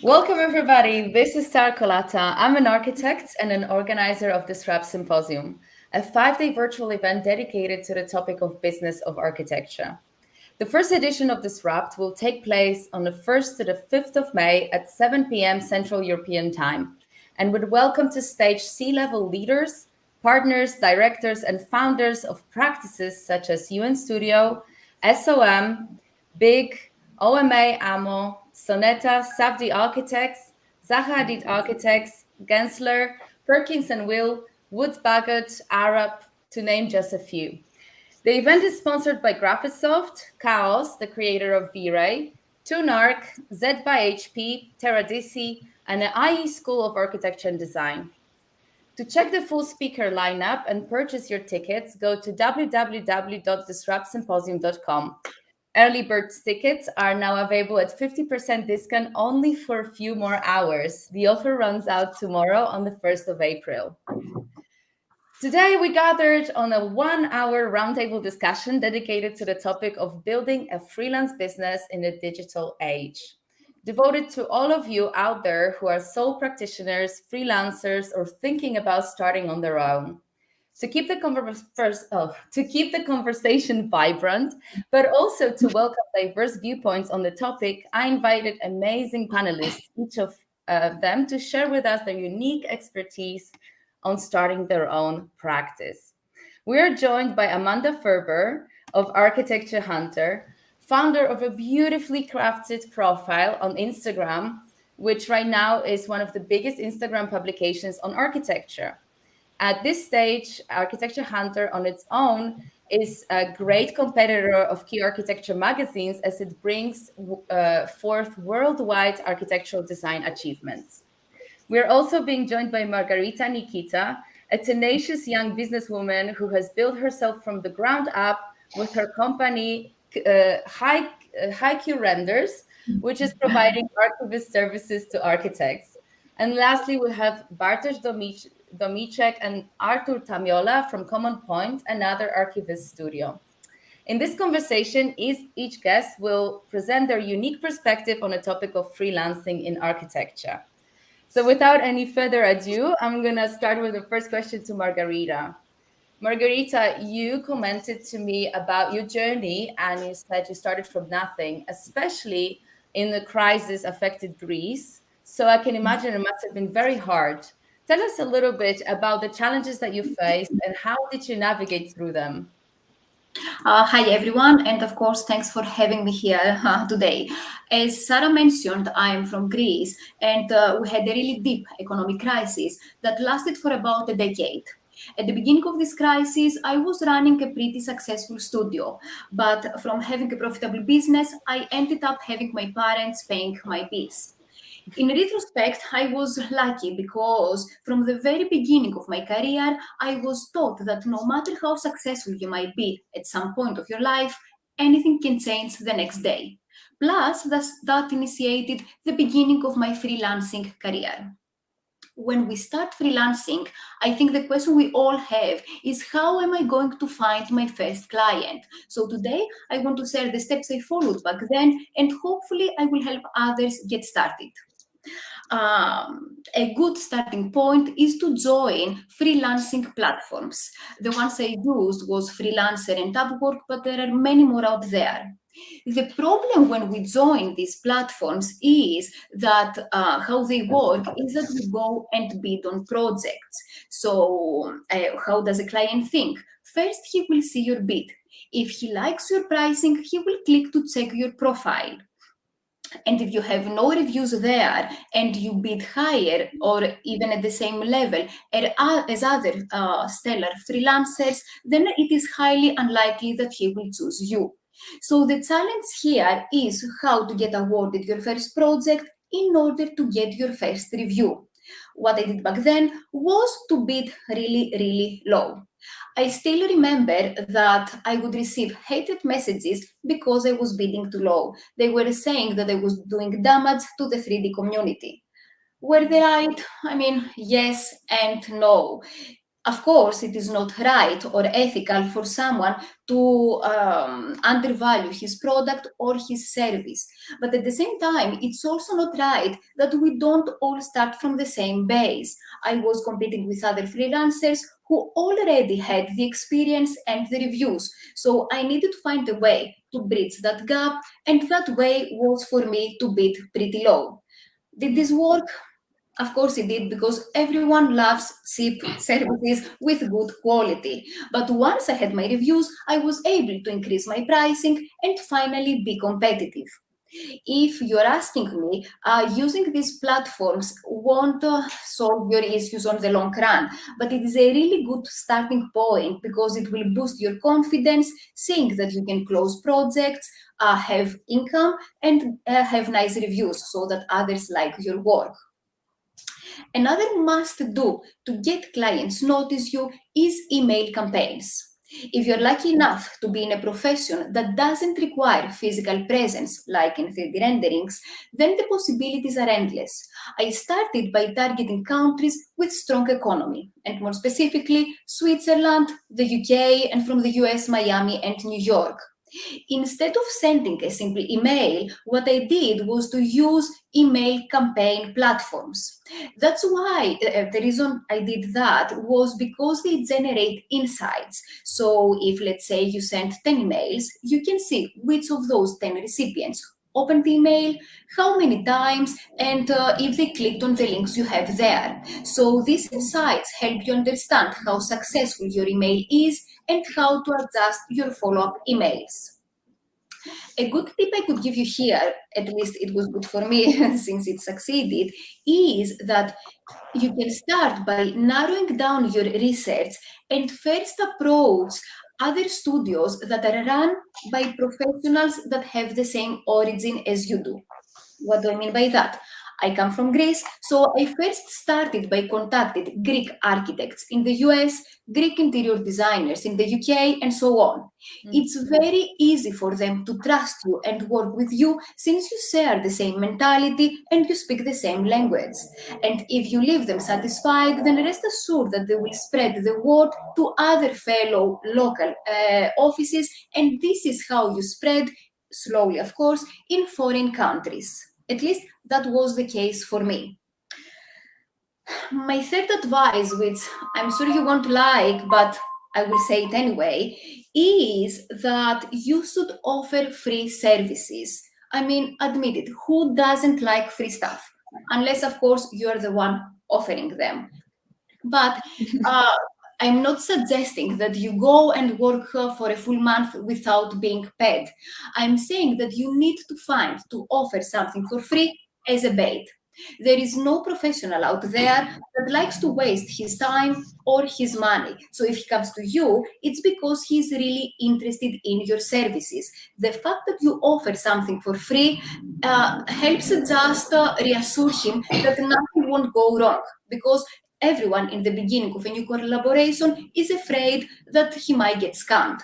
Welcome, everybody. This is Star Colata. I'm an architect and an organizer of Disrupt Symposium, a 5-day virtual event dedicated to the topic of business of architecture. The first edition of Disrupt will take place on the 1st to the 5th of May at 7 p.m. Central European Time, and would welcome to stage C-level leaders, partners, directors, and founders of practices such as UN Studio, SOM, BIG, OMA AMO, Soneta, Safdie Architects, Zaha Hadid Architects, Gensler, Perkins and Will, Woods Bagot, Arab, to name just a few. The event is sponsored by Graphisoft, Chaos, the creator of V-Ray, Tunark, Z by HP, Teradisi, and the IE School of Architecture and Design. To check the full speaker lineup and purchase your tickets, go to www.disruptsymposium.com. Early bird tickets are now available at 50% discount only for a few more hours. The offer runs out tomorrow on the 1st of April. Today, we gathered on a 1-hour roundtable discussion dedicated to the topic of building a freelance business in the digital age, devoted to all of you out there who are sole practitioners, freelancers, or thinking about starting on their own. To keep the conversation vibrant, but also to welcome diverse viewpoints on the topic, I invited amazing panelists, each of them to share with us their unique expertise on starting their own practice. We are joined by Amanda Ferber of Architecture Hunter, founder of a beautifully crafted profile on Instagram, which right now is one of the biggest Instagram publications on architecture. At this stage, Architecture Hunter on its own is a great competitor of key architecture magazines as it brings forth worldwide architectural design achievements. We're also being joined by Margarita Nikita, a tenacious young businesswoman who has built herself from the ground up with her company High-Q Renders, which is providing Archi-viz services to architects. And lastly, we have Bartosz Domiczek and Artur Tamiola from CommonPoint, another Archi-viz studio. In this conversation, each guest will present their unique perspective on the topic of freelancing in architecture. So without any further ado, I'm going to start with the first question to Margarita. Margarita, you commented to me about your journey and you said you started from nothing, especially in the crisis affected Greece. So I can imagine it must have been very hard. Tell us a little bit about the challenges that you faced and how did you navigate through them? Hi everyone, and of course, thanks for having me here today. As Sarah mentioned, I am from Greece, and we had a really deep economic crisis that lasted for about a decade. At the beginning of this crisis, I was running a pretty successful studio, but from having a profitable business, I ended up having my parents paying my bills. In retrospect, I was lucky because from the very beginning of my career, I was taught that no matter how successful you might be at some point of your life, anything can change the next day. Plus, that initiated the beginning of my freelancing career. When we start freelancing, I think the question we all have is how am I going to find my first client? So today, I want to share the steps I followed back then, and hopefully, I will help others get started. A good starting point is to join freelancing platforms. The ones I used was Freelancer and Upwork, but there are many more out there. The problem when we join these platforms is that how they work is that we go and bid on projects. So how does a client think? First, he will see your bid. If he likes your pricing, he will click to check your profile. And if you have no reviews there and you bid higher or even at the same level as other stellar freelancers, then it is highly unlikely that he will choose you. So the challenge here is how to get awarded your first project in order to get your first review. What I did back then was to bid really, really low. I still remember that I would receive hated messages because I was bidding too low. They were saying that I was doing damage to the 3D community. Were they right? I mean, yes and no. Of course, it is not right or ethical for someone to undervalue his product or his service. But at the same time, it's also not right that we don't all start from the same base. I was competing with other freelancers who already had the experience and the reviews. So I needed to find a way to bridge that gap, and that way was for me to bid pretty low. Did this work? Of course it did, because everyone loves cheap services with good quality. But once I had my reviews, I was able to increase my pricing and finally be competitive. If you're asking me, using these platforms won't solve your issues on the long run, but it is a really good starting point because it will boost your confidence, seeing that you can close projects, have income, and have nice reviews so that others like your work. Another must do to get clients notice you is email campaigns. If you're lucky enough to be in a profession that doesn't require physical presence, like in 3D renderings, then the possibilities are endless. I started by targeting countries with strong economy, and more specifically, Switzerland, the UK, and from the US, Miami, and New York. Instead of sending a simple email, what I did was to use email campaign platforms. That's why the reason I did that was because they generate insights. So if, let's say, you send 10 emails, you can see which of those 10 recipients opened the email, how many times, and if they clicked on the links you have there. So these insights help you understand how successful your email is and how to adjust your follow-up emails. A good tip I could give you here, at least it was good for me since it succeeded, is that you can start by narrowing down your research and first approach other studios that are run by professionals that have the same origin as you do. What do I mean by that? I come from Greece, so I first started by contacting Greek architects in the US, Greek interior designers in the UK, and so on. It's very easy for them to trust you and work with you since you share the same mentality and you speak the same language. And if you leave them satisfied, then rest assured that they will spread the word to other fellow local offices, and this is how you spread, slowly of course, in foreign countries. At least that was the case for me. My third advice, which I'm sure you won't like, but I will say it anyway, is that you should offer free services. I mean, admit it, who doesn't like free stuff? Unless, of course, you're the one offering them. But I'm not suggesting that you go and work for a full month without being paid. I'm saying that you need to offer something for free as a bait. There is no professional out there that likes to waste his time or his money. So if he comes to you, it's because he's really interested in your services. The fact that you offer something for free helps just reassure him that nothing won't go wrong, because everyone in the beginning of a new collaboration is afraid that he might get scammed.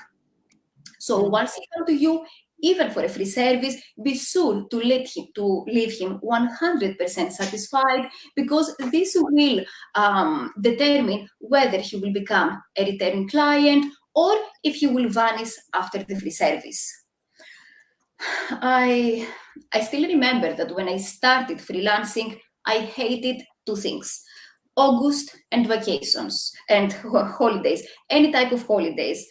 So once he comes to you, even for a free service, be sure to leave him 100% satisfied, because this will determine whether he will become a returning client or if he will vanish after the free service. I still remember that when I started freelancing, I hated two things: August and vacations and holidays, any type of holidays.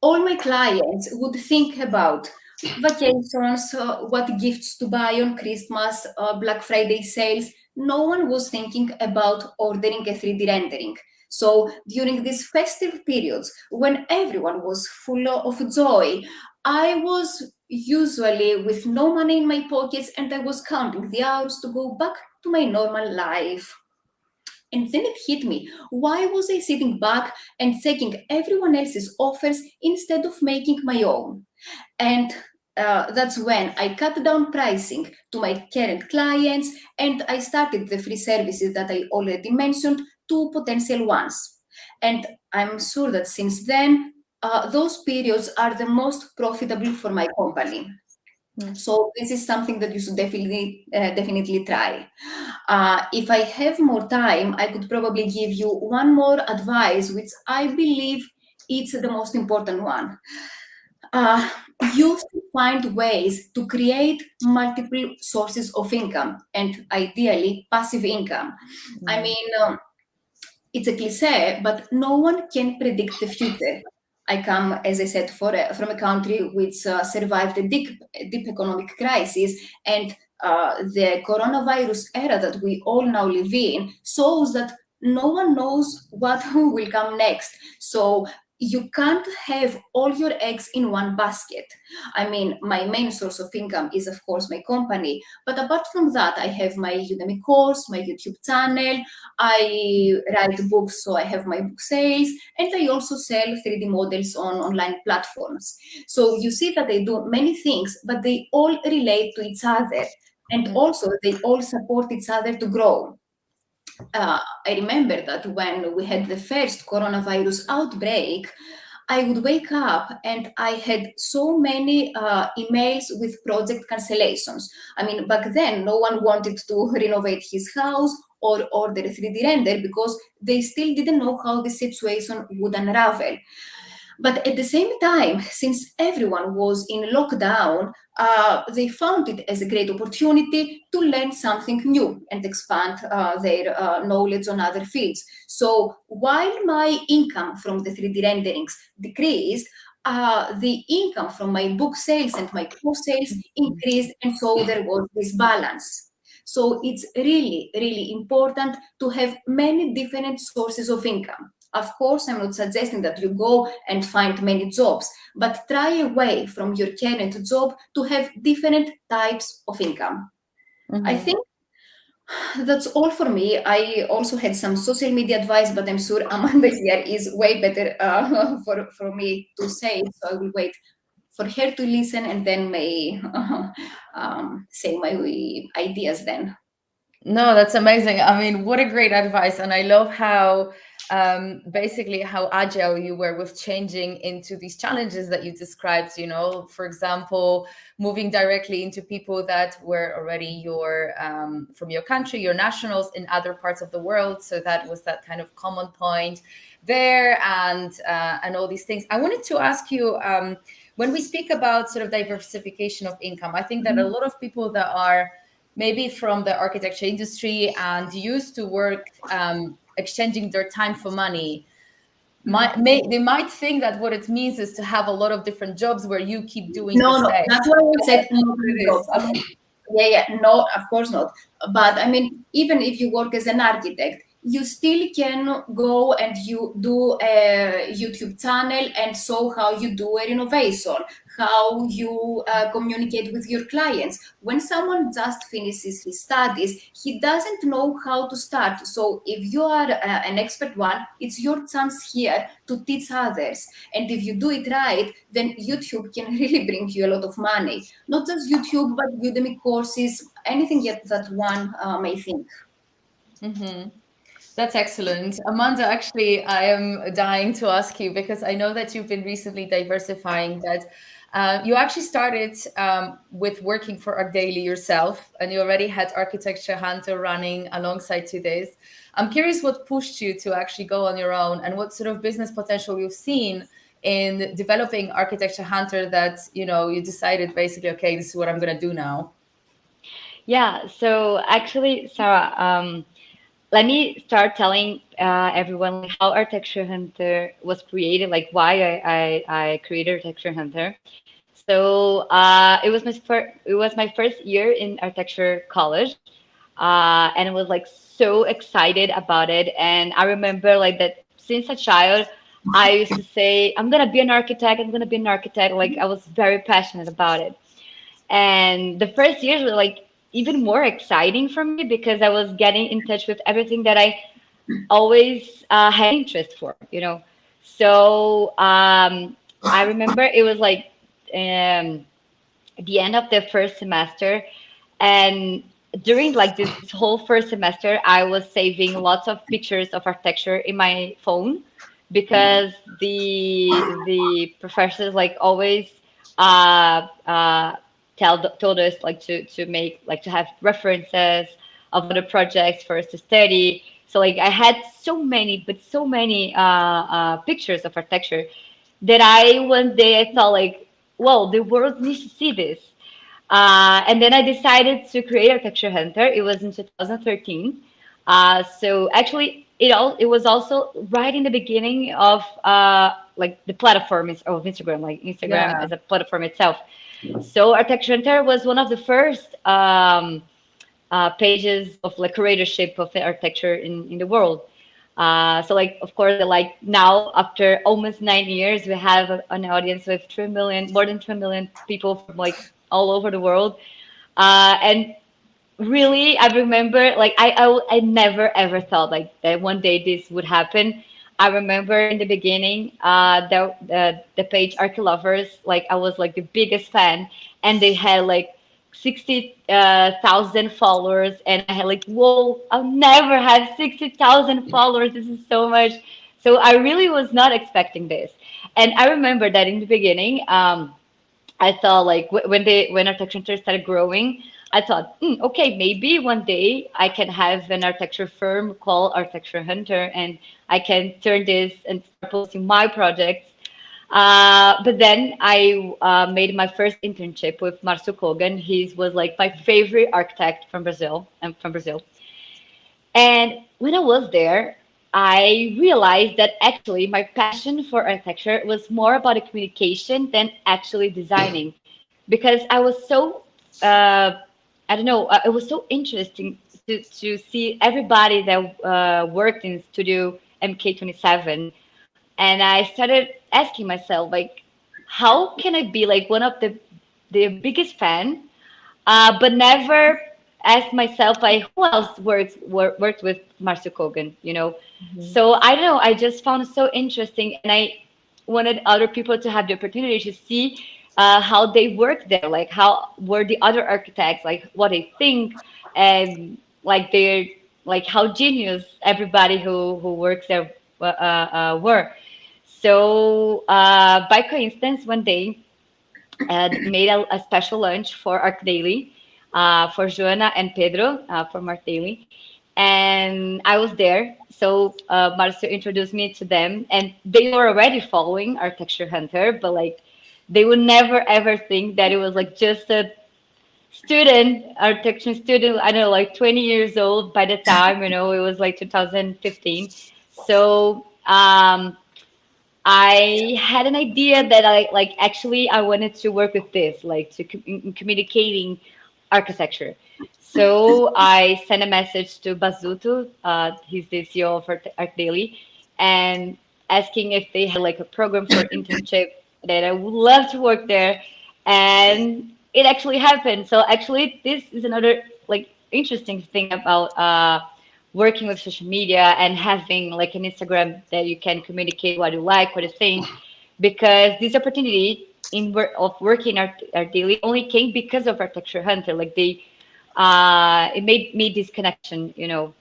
All my clients would think about vacations, what gifts to buy on Christmas, Black Friday sales. No one was thinking about ordering a 3D rendering. So during these festive periods, when everyone was full of joy, I was usually with no money in my pockets, and I was counting the hours to go back to my normal life. And then it hit me. Why was I sitting back and taking everyone else's offers instead of making my own? And that's when I cut down pricing to my current clients, and I started the free services that I already mentioned to potential ones. And I'm sure that since then, those periods are the most profitable for my company. So this is something that you should definitely try. If I have more time, I could probably give you one more advice, which I believe it's the most important one. You should find ways to create multiple sources of income, and ideally passive income. I mean, it's a cliche, but no one can predict the future. I come, as I said, from a country which survived a deep economic crisis, and the coronavirus era that we all now live in shows that no one knows what will come next. So you can't have all your eggs in one basket. I mean, my main source of income is, of course, my company. But apart from that, I have my Udemy course, my YouTube channel. I write books, so I have my book sales, and I also sell 3D models on online platforms. So you see that I do many things, but they all relate to each other. And also, they all support each other to grow. I remember that when we had the first coronavirus outbreak, I would wake up and I had so many emails with project cancellations. I mean, back then, no one wanted to renovate his house or order a 3D render because they still didn't know how the situation would unravel. But at the same time, since everyone was in lockdown, they found it as a great opportunity to learn something new and expand their knowledge on other fields. So while my income from the 3D renderings decreased, the income from my book sales and my course sales increased, and so there was this balance. So it's really, really important to have many different sources of income. Of course, I'm not suggesting that you go and find many jobs, but try away from your current job to have different types of income. I think that's all for me. I also had some social media advice, but I'm sure Amanda here is way better for me to say. So I will wait for her to listen and then may say my ideas then. No, that's amazing. I mean, what a great advice. And I love how basically how agile you were with changing into these challenges that you described, for example, moving directly into people that were already from your country, your nationals in other parts of the world. So that was that kind of common point there, and all these things. I wanted to ask you, when we speak about sort of diversification of income, I think that a lot of people that are maybe from the architecture industry and used to work exchanging their time for money, they might think that what it means is to have a lot of different jobs where you keep doing the No, same. that's why I said no jobs. I mean, yeah, no, of course not. But I mean, even if you work as an architect, you still can go and you do a YouTube channel and show how you do a renovation, how you communicate with your clients. When someone just finishes his studies, he doesn't know how to start. So if you are an expert one, it's your chance here to teach others. And if you do it right, then YouTube can really bring you a lot of money. Not just YouTube, but Udemy courses, anything yet that one may think. That's excellent. Amanda, actually, I am dying to ask you because I know that you've been recently diversifying, that you actually started with working for ArcDaily yourself, and you already had Architecture Hunter running alongside to this. I'm curious what pushed you to actually go on your own and what sort of business potential you've seen in developing Architecture Hunter that, you decided basically, okay, this is what I'm going to do now. Yeah, so actually, Sarah, let me start telling everyone like how Architecture Hunter was created, like why I created Architecture Hunter. So it was my first year in architecture college, and I was like so excited about it. And I remember like that since a child, I used to say, I'm gonna be an architect. I'm gonna be an architect. Like I was very passionate about it. And the first years were like even more exciting for me because I was getting in touch with everything that I always had interest for, So I remember it was like the end of the first semester, and during like this whole first semester, I was saving lots of pictures of architecture in my phone because the professors like always uh, uh, told us like to make like to have references of other projects for us to study. So like I had so many pictures of architecture that I one day I thought like, whoa, the world needs to see this. And then I decided to create Architecture Hunter. It was in 2013. So actually, it was also right in the beginning of like the platform of Instagram, like Instagram Yeah. as a platform itself. So Architecture Hunter was one of the first pages of like curatorship of architecture in the world. So like of course like now after almost 9 years we have an audience with 3 million, more than 3 million people from like all over the world. And really I remember like I never ever thought like that one day this would happen. I remember in the beginning the page Archi Lovers, like I was like the biggest fan, and they had like 60,000 followers, and I had like, whoa, I'll never have 60,000 followers, this is so much. So I really was not expecting this. And I remember that in the beginning I thought like when architecture started growing, I thought, okay, maybe one day I can have an architecture firm called Architecture Hunter, and I can turn this and start posting my projects. But then I made my first internship with Marcio Kogan. He was like my favorite architect from Brazil. I'm from Brazil. And when I was there, I realized that actually my passion for architecture was more about the communication than actually designing, because I was so I don't know, it was so interesting to see everybody that worked in Studio MK27, and I started asking myself like, how can I be like one of the biggest fan, but never asked myself like who else worked with Marcio Kogan, you know? So I don't know, I just found it so interesting, and I wanted other people to have the opportunity to see how they work there, like how were the other architects, like what they think, and like they're like how genius everybody who works there were. So by coincidence, one day made a special lunch for Arc Daily, for Joanna and Pedro from Arc Daily. And I was there. So Marcio introduced me to them, and they were already following Architecture Hunter, but like they would never ever think that it was like just a student, architecture student, I don't know, like 20 years old by the time, you know, it was like 2015. So I had an idea that I like actually I wanted to work with this, like to in communicating architecture. So I sent a message to Bazuto, he's the CEO of Art Daily, and asking if they had like a program for internship that I would love to work there. And it actually happened. So actually this is another like interesting thing about working with social media and having like an Instagram that you can communicate what you like, what you think, because this opportunity of working our daily only came because of Architecture Hunter. Like it made me this connection, you know.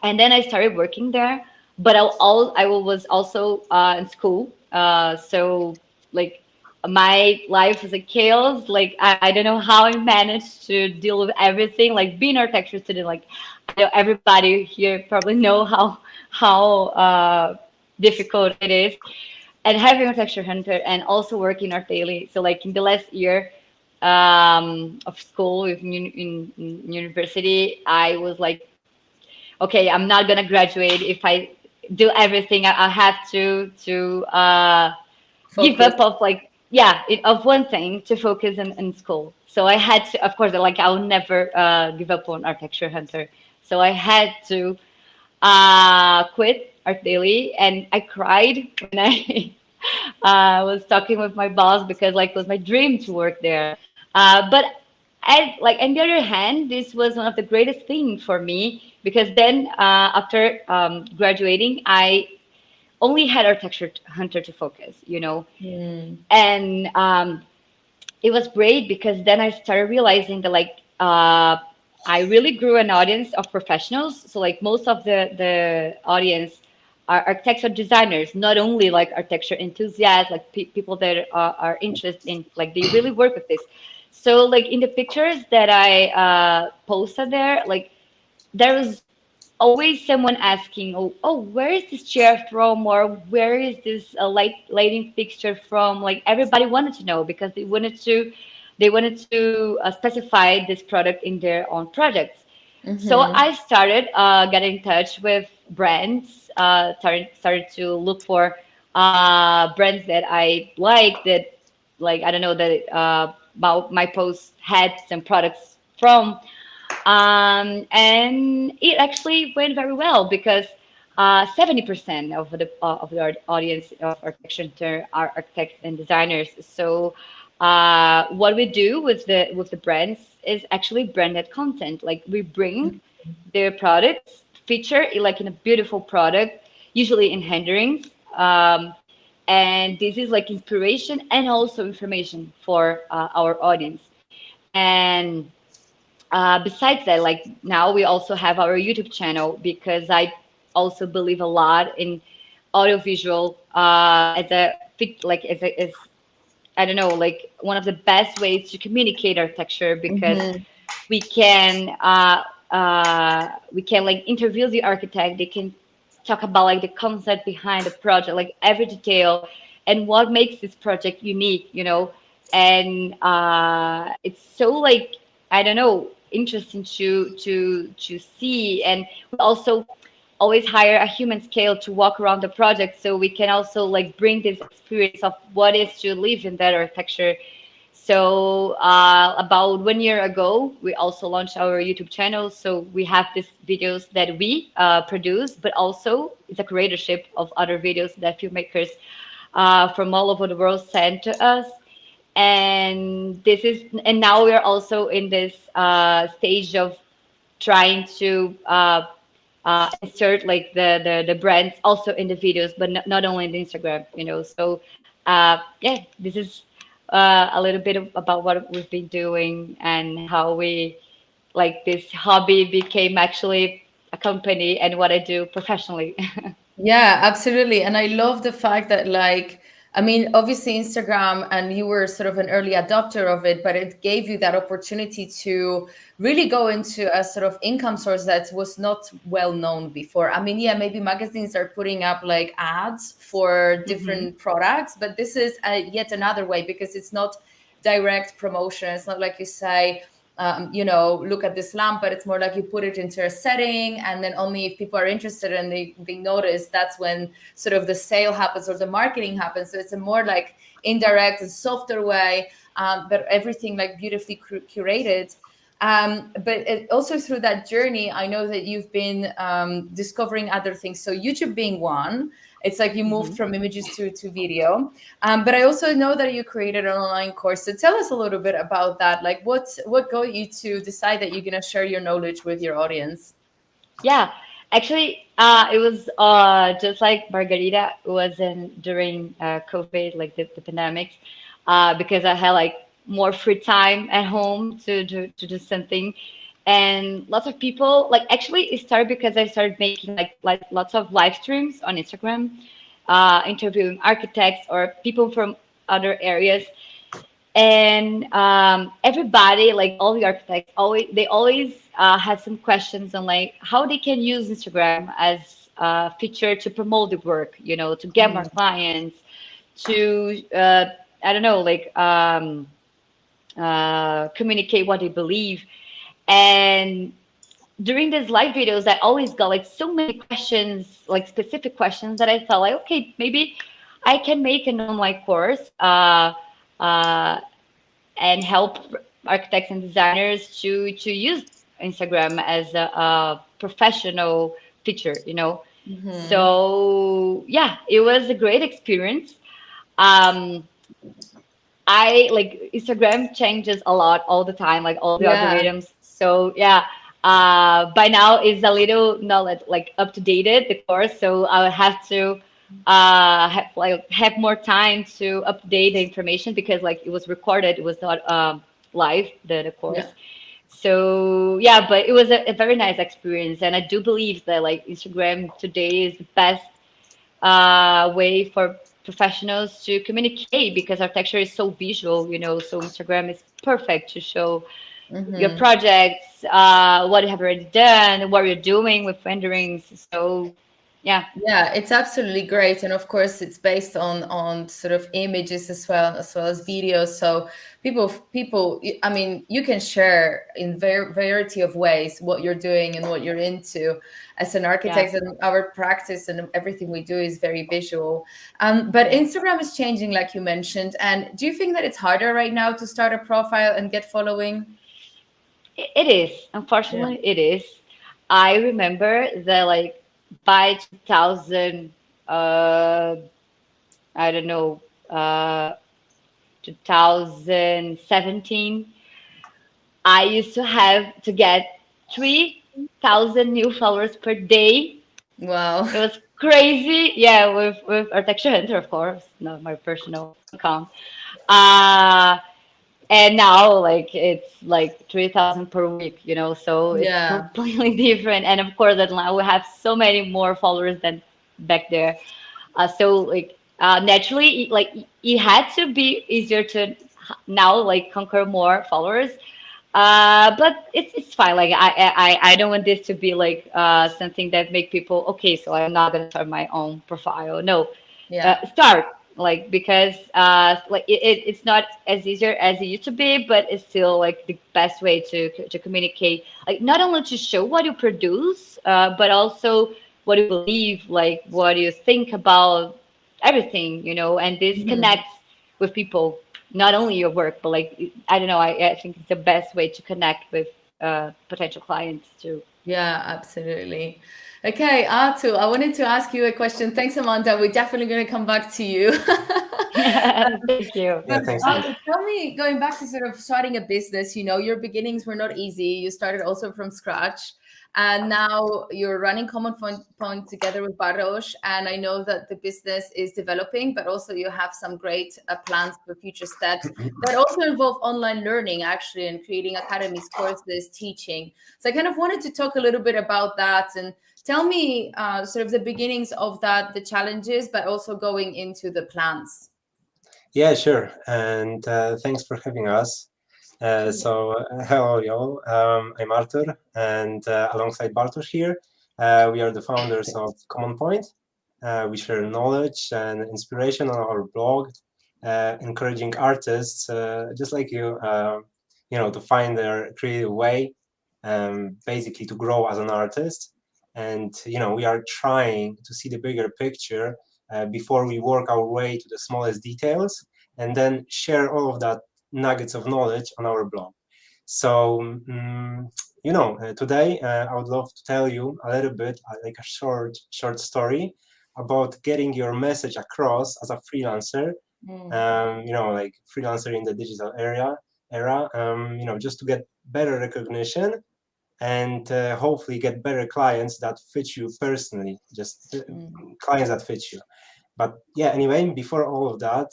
And then I started working there, but I was also in school. So like my life was a chaos. Like I don't know how I managed to deal with everything. Like being an architecture student, like I know everybody here probably know how difficult it is. And having Architecture Hunter and also working Art Daily. So like in the last year of school in university, I was like, okay, I'm not gonna graduate if I do everything I have to give Focus. up of like of one thing to focus in school. So I had to, of course, like I'll never give up on Architecture Hunter. So I had to quit Art Daily, and I cried when I was talking with my boss because like it was my dream to work there. But like on the other hand, this was one of the greatest things for me because then after graduating, I only had Architecture Hunter to focus, you know, and it was great because then I started realizing that like I really grew an audience of professionals. So like most of the audience are architecture designers, not only like architecture enthusiasts, like people that are interested in like they really work with this. So like in the pictures that I posted there, like there was always someone asking, oh, where is this chair from, or where is this lighting fixture from? Like everybody wanted to know because they wanted to specify this product in their own projects. So I started getting in touch with brands, started to look for brands that I like, that like I don't know, that my post had some products from, and it actually went very well because 70% of the audience of architecture are architects and designers. So what we do with the brands is actually branded content. Like we bring their products, feature it like in a beautiful product, usually in renderings. And this is like inspiration and also information for our audience. And besides that, like now we also have our YouTube channel because I also believe a lot in audiovisual as a like as I don't know, like one of the best ways to communicate architecture, because we can like interview the architect. They can talk about like the concept behind the project, like every detail, and what makes this project unique, and it's so like I don't know, interesting to see. And we also always hire a human scale to walk around the project, so we can also like bring this experience of what is to live in that architecture. So about 1 year ago, we also launched our YouTube channel. So we have these videos that we produce, but also it's a curatorship of other videos that filmmakers from all over the world send to us. And now we are also in this stage of trying to insert like the brands also in the videos, but not only in the Instagram. So yeah, this is a little bit about what we've been doing and how we like this hobby became actually a company and what I do professionally. Yeah, absolutely. And I love the fact that, like, I mean, obviously Instagram, and you were sort of an early adopter of it, but it gave you that opportunity to really go into a sort of income source that was not well known before. I mean, yeah, maybe magazines are putting up like ads for different products, but this is yet another way, because it's not direct promotion. It's not like you say, look at this lamp, but it's more like you put it into a setting, and then only if people are interested and they notice, that's when sort of the sale happens or the marketing happens. So it's a more like indirect and softer way, but everything like beautifully curated. But also through that journey, I know that you've been discovering other things. So YouTube being one, it's like you moved from images to video. But I also know that you created an online course. So tell us a little bit about that. Like what got you to decide that you're going to share your knowledge with your audience? Yeah, actually, it was just like Margarita. It was during COVID, like the pandemic, because I had like more free time at home to do something. And lots of people, like actually it started because I started making like lots of live streams on Instagram, interviewing architects or people from other areas. And everybody, like all the architects, always had some questions on like how they can use Instagram as a feature to promote the work, to get more clients, to I don't know, like communicate what they believe. And during these live videos, I always got like so many questions, like specific questions, that I felt like, okay, maybe I can make an online course uh, and help architects and designers to use Instagram as a professional feature. So yeah, it was a great experience. Um, I like Instagram changes a lot all the time, like all the Yeah. algorithms. So yeah, by now it's a little not like up to dated the course, so I would have to have more time to update the information, because like it was recorded, it was not live the course. Yeah. So yeah, but it was a very nice experience, and I do believe that like Instagram today is the best way for professionals to communicate because architecture is so visual, so Instagram is perfect to show your projects, what you have already done, what you're doing with renderings. So yeah. Yeah, it's absolutely great, and of course, it's based on sort of images as well as videos. So people, I mean, you can share in variety of ways what you're doing and what you're into as an architect. Yeah. And our practice and everything we do is very visual. But Instagram is changing, like you mentioned. And do you think that it's harder right now to start a profile and get following? It is. Unfortunately, it is. I remember that like by 2000, I don't know, 2017, I used to have to get 3,000 new followers per day. Wow. It was crazy. Yeah, with Architecture Hunter, of course, not my personal account. Uh, and now like it's like 3,000 per week, so it's Yeah. completely different. And of course, that now we have so many more followers than back there. So like naturally, like it had to be easier to now like conquer more followers. But it's fine. Like I don't want this to be like something that make people okay. So I'm not gonna start my own profile. No, Yeah. start like because like it's not as easier as it used to be, but it's still like the best way to communicate. Like not only to show what you produce, but also what you believe, like what you think about everything, and this connects with people, not only your work, but like I don't know, I think it's the best way to connect with potential clients too. Yeah, absolutely. Okay, Artur, I wanted to ask you a question. Thanks, Amanda. We're definitely going to come back to you. Thank you. But Yeah, thanks, Andy. tell me, going back to sort of starting a business, your beginnings were not easy. You started also from scratch. And now you're running CommonPoint together with Bartosz. And I know that the business is developing, but also you have some great plans for future steps that also involve online learning, actually, and creating academies, courses, teaching. So I kind of wanted to talk a little bit about that and tell me sort of the beginnings of that, the challenges, but also going into the plans. Yeah, sure. And thanks for having us. Hello, y'all. I'm Artur, and alongside Bartosz here, we are the founders of CommonPoint. We share knowledge and inspiration on our blog, encouraging artists just like you, to find their creative way, basically to grow as an artist. And we are trying to see the bigger picture before we work our way to the smallest details, and then share all of that nuggets of knowledge on our blog. So, today I would love to tell you a little bit, like a short story about getting your message across as a freelancer. Like freelancer in the digital era. Just to get better recognition and hopefully get better clients that fit you personally, just clients that fit you. But yeah, anyway, before all of that,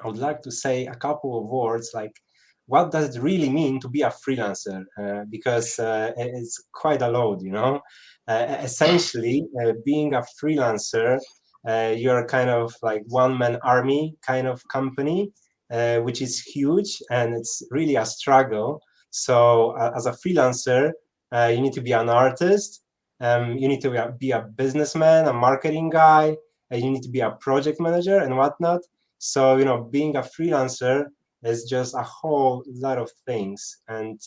I would like to say a couple of words like, what does it really mean to be a freelancer? Because it's quite a load, Essentially, being a freelancer, you're kind of like one-man army kind of company, which is huge, and it's really a struggle. So as a freelancer, you need to be an artist, you need to be a businessman, a marketing guy, you need to be a project manager and whatnot. So, being a freelancer is just a whole lot of things. And,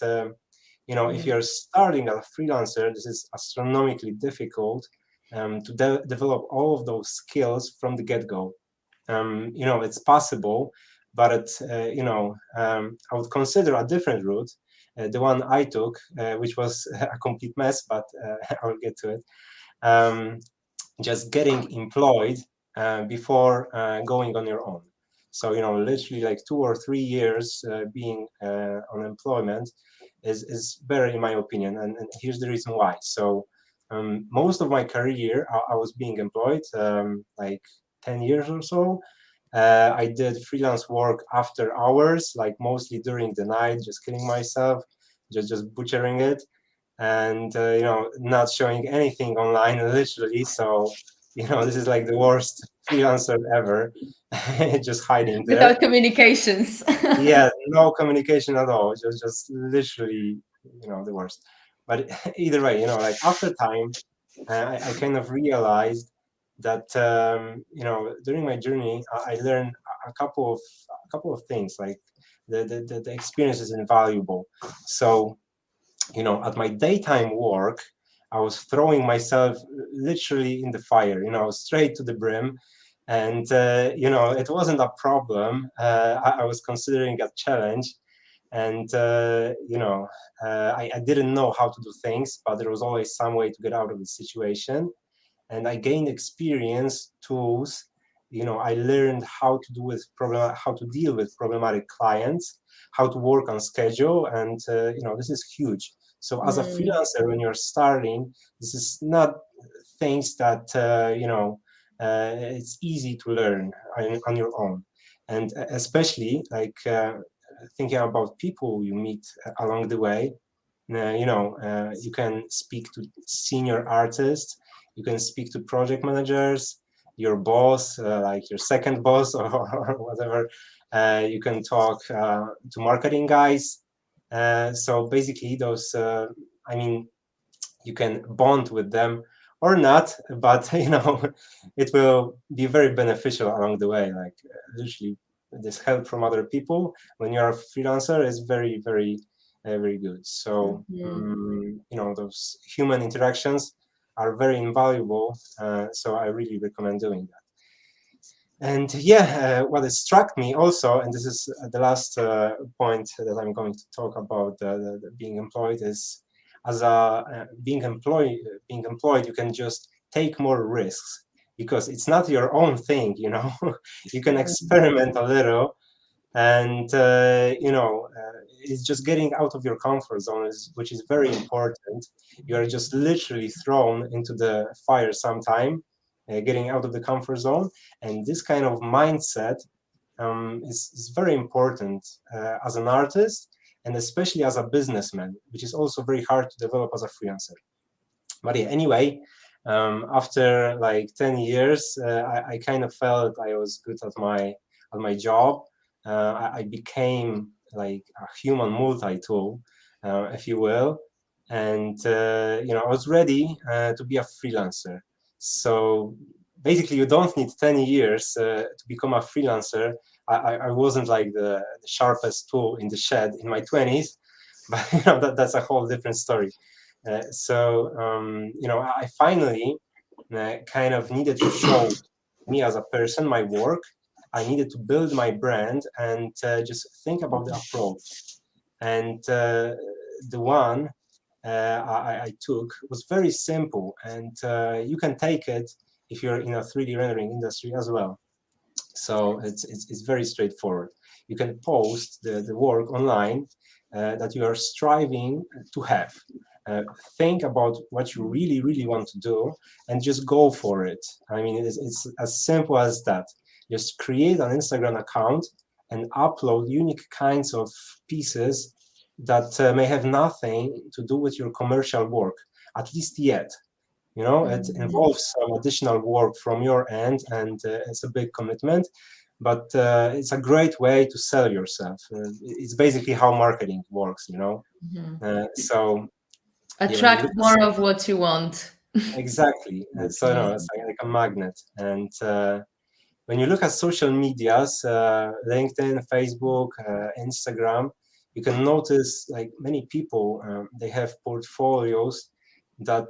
if you're starting as a freelancer, this is astronomically difficult to develop all of those skills from the get-go. It's possible, but I would consider a different route. The one I took, which was a complete mess, but I'll get to it. Just getting employed before going on your own. So, literally like 2 or 3 years being on employment is better in my opinion. And here's the reason why. So most of my career, I was being employed, like 10 years or so. I did freelance work after hours, like mostly during the night, just killing myself, just butchering it, and not showing anything online, literally. So this is like the worst freelancer ever, just hiding there. Without communications. Yeah, no communication at all. Just literally, the worst. But either way, like after time, I kind of realized that during my journey, I learned a couple of things. Like the experience is invaluable. So at my daytime work, I was throwing myself literally in the fire, straight to the brim. And, it wasn't a problem. I was considering a challenge. And, I didn't know how to do things, but there was always some way to get out of the situation. And I gained experience, tools. I learned how to deal with problematic clients, how to work on schedule. And, this is huge. So as a freelancer, when you're starting, this is not things that, it's easy to learn on your own. And especially like thinking about people you meet along the way, you can speak to senior artists, you can speak to project managers, your boss, like your second boss or whatever. You can talk to marketing guys. So basically those, you can bond with them or not, but it will be very beneficial along the way. Like literally this help from other people when you're a freelancer is very, very, very good. So, those human interactions are very invaluable. So I really recommend doing that. And what struck me also, and this is the last point that I'm going to talk about, the being employed, is as being employed, you can just take more risks because it's not your own thing. You can experiment a little, and it's just getting out of your comfort zone, which is very important. You are just literally thrown into the fire sometime. Getting out of the comfort zone, and this kind of mindset is very important as an artist, and especially as a businessman, which is also very hard to develop as a freelancer. But yeah, anyway, after like 10 years, I kind of felt I was good at my job. I became like a human multi-tool, if you will, and I was ready to be a freelancer. So basically, you don't need 10 years to become a freelancer. I wasn't like the sharpest tool in the shed in my 20s, but that's a whole different story. So I finally kind of needed to show me as a person, my work. I needed to build my brand and just think about the approach. And the one I took was very simple, and you can take it if you're in a 3D rendering industry as well. So it's very straightforward. You can post the work online that you are striving to have. Think about what you really, really want to do and just go for it. I mean, it's as simple as that. Just create an Instagram account and upload unique kinds of pieces that may have nothing to do with your commercial work, at least yet. It involves some additional work from your end, and it's a big commitment, but it's a great way to sell yourself. It's basically how marketing works, so attract more of what you want. Exactly. So no, it's like a magnet. And when you look at social medias, LinkedIn, Facebook, Instagram, you can notice like many people, they have portfolios that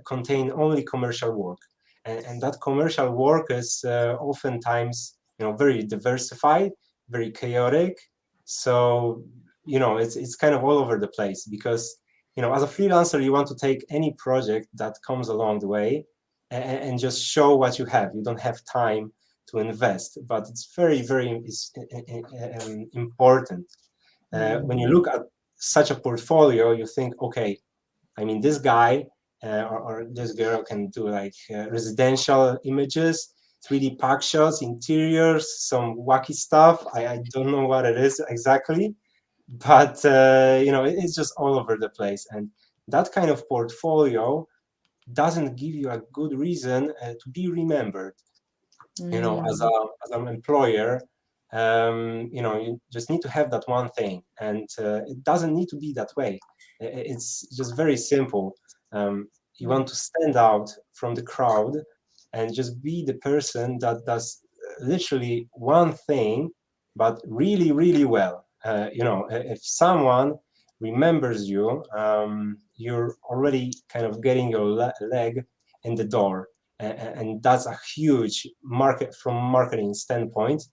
contain only commercial work. And that commercial work is oftentimes, very diversified, very chaotic. So, it's kind of all over the place because, as a freelancer, you want to take any project that comes along the way and just show what you have. You don't have time to invest, but it's very, very important. When you look at such a portfolio, you think, okay, I mean, this guy or this girl can do like residential images, 3D pack shots, interiors, some wacky stuff. I don't know what it is exactly, but it's just all over the place. And that kind of portfolio doesn't give you a good reason to be remembered. You know, as an employer, you just need to have that one thing, and it doesn't need to be that way. It's just very simple. You want to stand out from the crowd and just be the person that does literally one thing, but really, really well. If someone remembers you, you're already kind of getting your leg in the door. And that's a huge marketing standpoint,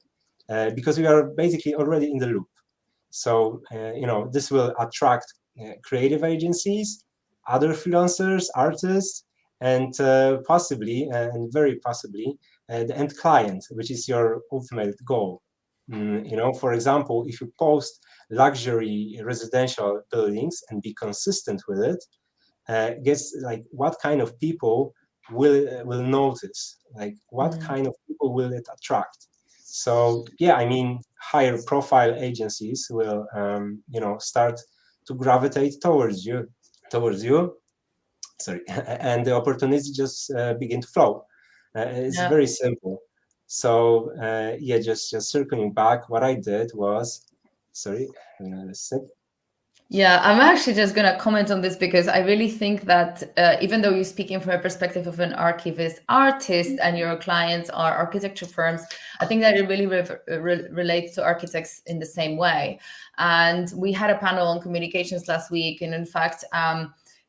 because we are basically already in the loop. So this will attract creative agencies, other freelancers, artists, and possibly, and very possibly, the end client, which is your ultimate goal. For example, if you post luxury residential buildings and be consistent with it, guess like what kind of people will notice, like what kind of people will it attract. So yeah, I mean, higher profile agencies will start to gravitate towards you, sorry, and the opportunities just begin to flow. It's very simple. So yeah, just circling back, what I did was, sorry, let's see. Yeah, I'm actually just going to comment on this because I really think that even though you're speaking from a perspective of an Archi-viz artist and your clients are architecture firms, I think that it really relates to architects in the same way. And we had a panel on communications last week. And in fact,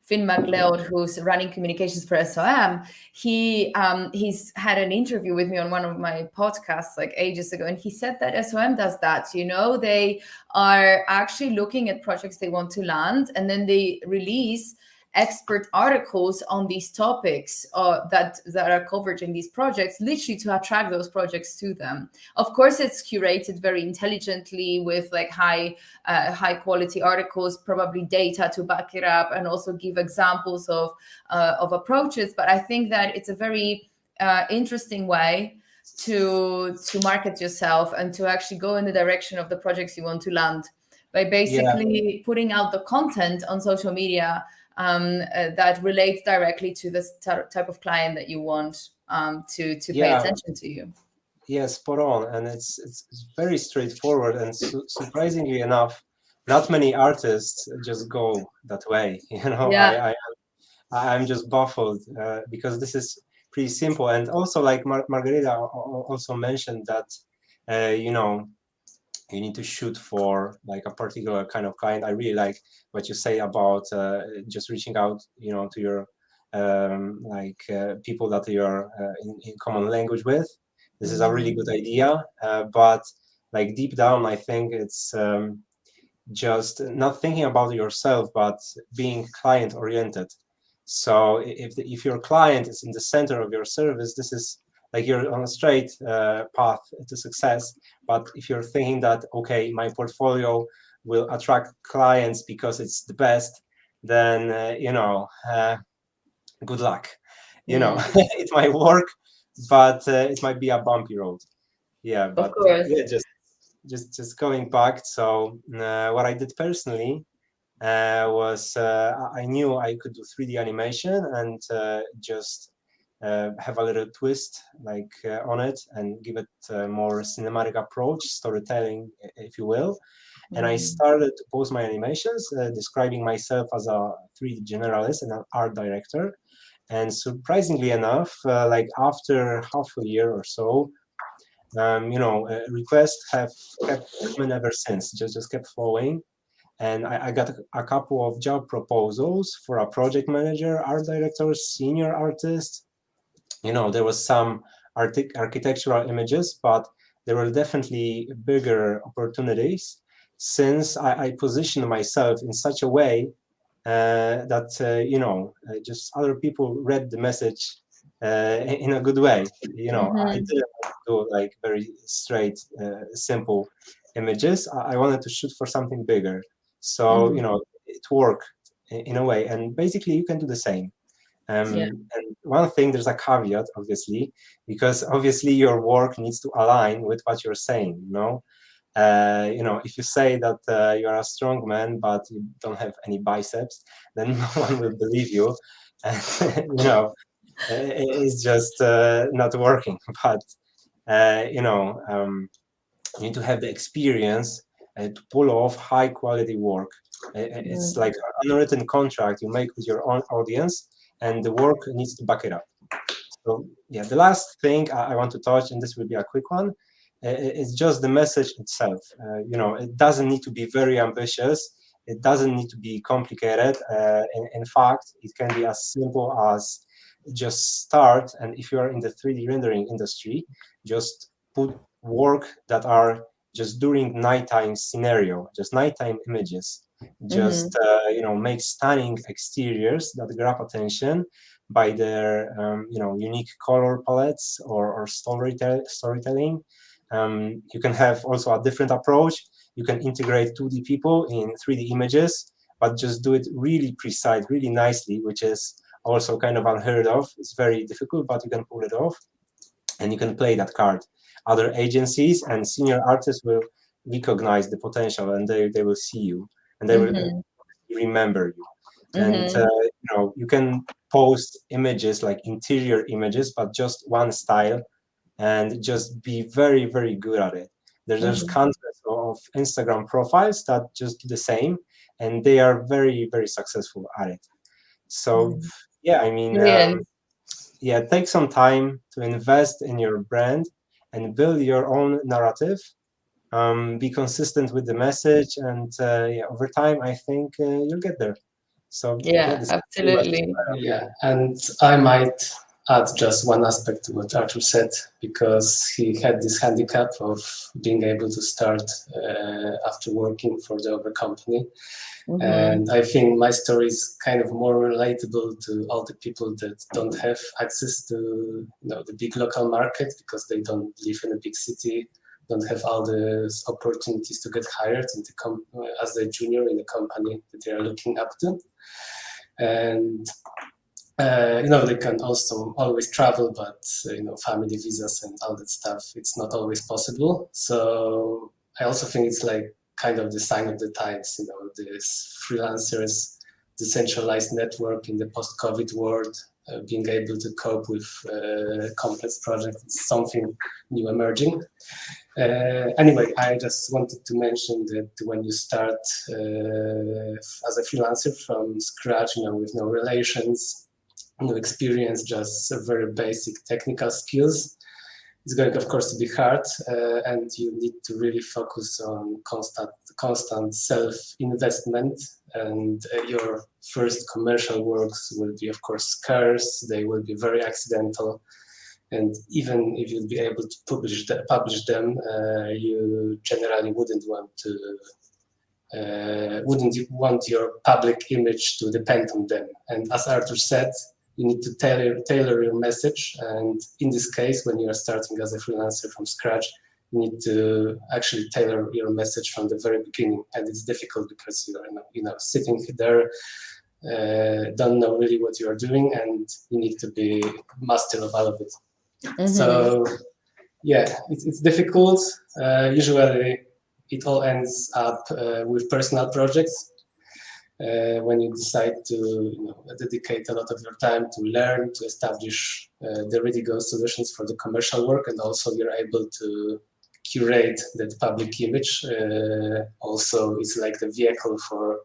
Finn McLeod, who's running communications for SOM, he's had an interview with me on one of my podcasts like ages ago, and he said that SOM does that. They are actually looking at projects they want to land, and then they release expert articles on these topics that are covered in these projects, literally to attract those projects to them. Of course, it's curated very intelligently with like high quality articles, probably data to back it up, and also give examples of approaches. But I think that it's a very interesting way to market yourself and to actually go in the direction of the projects you want to land by basically putting out the content on social media that relates directly to the type of client that you want to pay attention to you. Yeah, spot on. And it's very straightforward, and surprisingly enough, not many artists just go that way. I'm just baffled because this is pretty simple. And also, like Margarita also mentioned that you need to shoot for like a particular kind of client. I really like what you say about just reaching out, to your people that you're in common language with. This is a really good idea, but like deep down, I think it's just not thinking about yourself, but being client oriented. So if your client is in the center of your service, this is like you're on a straight path to success. But if you're thinking that, okay, my portfolio will attract clients because it's the best, then, good luck. It might work, but it might be a bumpy road. Yeah, but of course. Yeah, just going back. So what I did personally was I knew I could do 3D animation and just have a little twist on it and give it a more cinematic approach, storytelling, if you will. And I started to post my animations, describing myself as a 3D generalist and an art director. And surprisingly enough, after half a year or so, requests have kept coming ever since, just kept flowing. And I got a couple of job proposals for a project manager, art director, senior artist. There was some architectural images, but there were definitely bigger opportunities since I positioned myself in such a way that, just other people read the message in a good way. I didn't do like very straight, simple images. I wanted to shoot for something bigger. So, it worked in a way. And basically, you can do the same. And one thing, there's a caveat, obviously, because obviously your work needs to align with what you're saying. If you say that you are a strong man but you don't have any biceps, then no one will believe you. And, it's just not working. But you need to have the experience to pull off high quality work. It's like an unwritten contract you make with your own audience, and the work needs to back it up. So yeah, the last thing I want to touch, and this will be a quick one, is just the message itself. It doesn't need to be very ambitious. It doesn't need to be complicated. In fact, it can be as simple as just start. And if you are in the 3D rendering industry, just put work that are just during nighttime scenario, just nighttime images. Just make stunning exteriors that grab attention by their unique color palettes or storytelling. You can have also a different approach. You can integrate 2D people in 3D images, but just do it really precise, really nicely, which is also kind of unheard of. It's very difficult, but you can pull it off, and you can play that card. Other agencies and senior artists will recognize the potential, and they will see you, and they will remember you. And you can post images like interior images, but just one style, and just be very, very good at it. There's countless of Instagram profiles that just do the same, and they are very, very successful at it. So yeah, I mean, take some time to invest in your brand and build your own narrative. Be consistent with the message, and over time, I think you'll get there. So absolutely. Yeah, and I might add just one aspect to what Artur said, because he had this handicap of being able to start after working for the other company. And I think my story is kind of more relatable to all the people that don't have access to the big local market, because they don't live in a big city, don't have all the opportunities to get hired as a junior in a company that they are looking up to. And they can also always travel, but family visas and all that stuff, it's not always possible. So I also think it's like kind of the sign of the times, this freelancers, decentralized network in the post-COVID world, being able to cope with complex projects, it's something new emerging. Anyway, I just wanted to mention that when you start as a freelancer from scratch, with no relations, no experience, just very basic technical skills, it's going, of course, to be hard, and you need to really focus on constant self-investment, and your first commercial works will be, of course, scarce. They will be very accidental, and even if you'll be able to publish them, you generally wouldn't want your public image to depend on them. And as Artur said, you need to tailor your message. And in this case, when you are starting as a freelancer from scratch, you need to actually tailor your message from the very beginning. And it's difficult because you are sitting there, don't know really what you are doing, and you need to be master of all of it. So yeah, it's difficult. Usually it all ends up with personal projects. When you decide to dedicate a lot of your time to learn, to establish the ready-go solutions for the commercial work, and also you're able to curate that public image. Also, it's like the vehicle for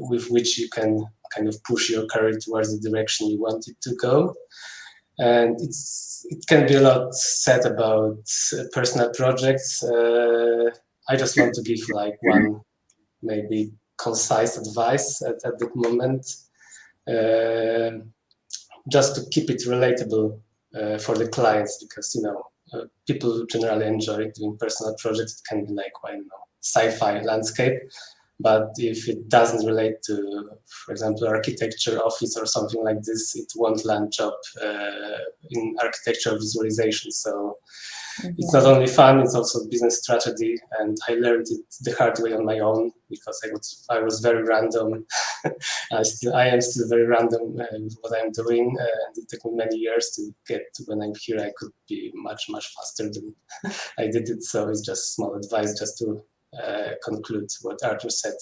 with which you can kind of push your career towards the direction you want it to go. And it can be a lot said about personal projects. I just want to give like one maybe concise advice at that moment, just to keep it relatable for the clients, because people generally enjoy doing personal projects. It can be like, sci-fi landscape, but if it doesn't relate to, for example, architecture office or something like this, it won't land job in architectural visualization. So it's not only fun, it's also business strategy, and I learned it the hard way on my own, because I was very random. I am still very random with what I'm doing, and it took me many years to get to when I'm here. I could be much, much faster than I did it. So it's just small advice just to conclude what Artur said.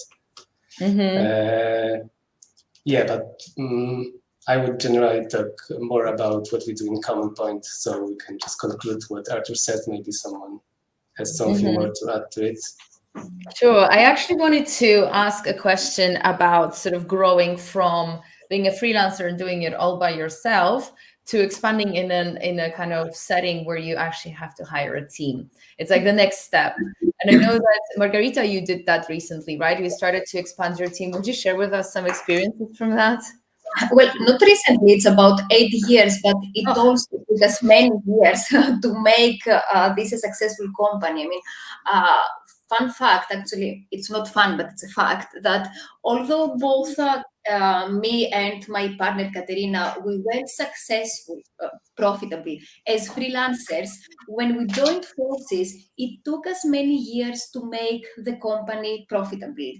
Yeah, but I would generally talk more about what we do in CommonPoint, so we can just conclude what Artur said. Maybe someone has something more to add to it. Sure. I actually wanted to ask a question about sort of growing from being a freelancer and doing it all by yourself to expanding in a kind of setting where you actually have to hire a team. It's like the next step. And I know that, Margarita, you did that recently, right? You started to expand your team. Would you share with us some experiences from that? Well, not recently, it's about 8 years, but it also took us many years to make this a successful company. I mean, fun fact, actually, it's not fun, but it's a fact that although both me and my partner, Katerina, we were successful profitably as freelancers, when we joined forces, it took us many years to make the company profitable.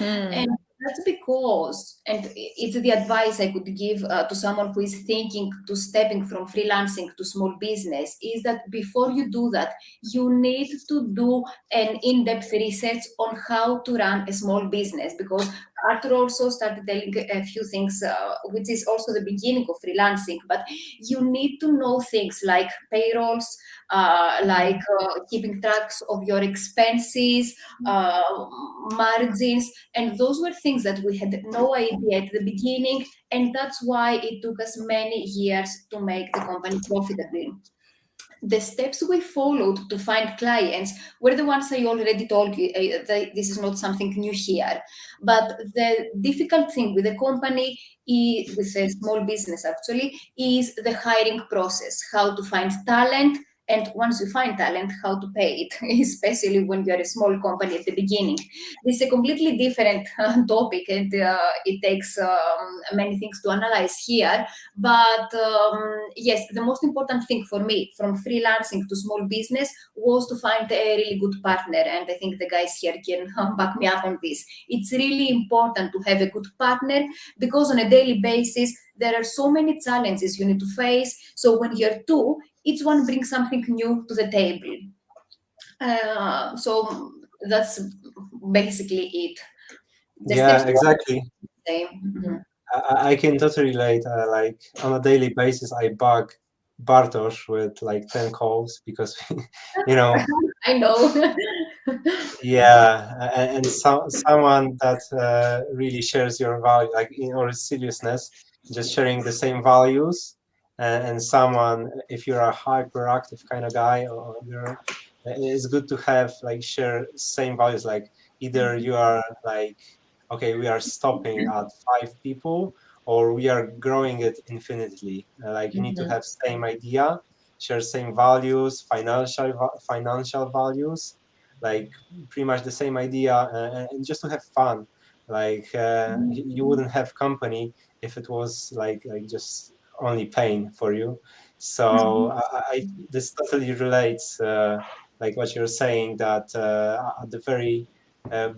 And that's because, and it's the advice I could give to someone who is thinking to stepping from freelancing to small business, is that before you do that, you need to do an in-depth research on how to run a small business, because Artur also started telling a few things, which is also the beginning of freelancing, but you need to know things like payrolls, like keeping tracks of your expenses, margins, and those were things that we had no idea at the beginning, and that's why it took us many years to make the company profitable. The steps we followed to find clients were the ones I already told you. This is not something new here. But the difficult thing with a company, with a small business actually, is the hiring process, how to find talent, and once you find talent, how to pay it, especially when you're a small company at the beginning. This is a completely different topic, and it takes many things to analyze here. But yes, the most important thing for me from freelancing to small business was to find a really good partner. And I think the guys here can back me up on this. It's really important to have a good partner, because on a daily basis, there are so many challenges you need to face. So when you're two, each one brings something new to the table. So that's basically it. Yeah, exactly. Mm-hmm. I can totally relate. Like on a daily basis, I bug Bartosz with like 10 calls because, you know. I know. Yeah, and someone that really shares your value, like in all seriousness, just sharing the same values, and someone, if you're a hyperactive kind of guy, or it's good to have like share same values. Like either you are like, okay, we are stopping at 5 people, or we are growing it infinitely. Like you need to have same idea, share same values, financial values, like pretty much the same idea, and just to have fun. Like you wouldn't have company if it was like just only pain for you. So this totally relates, like what you're saying, that at the very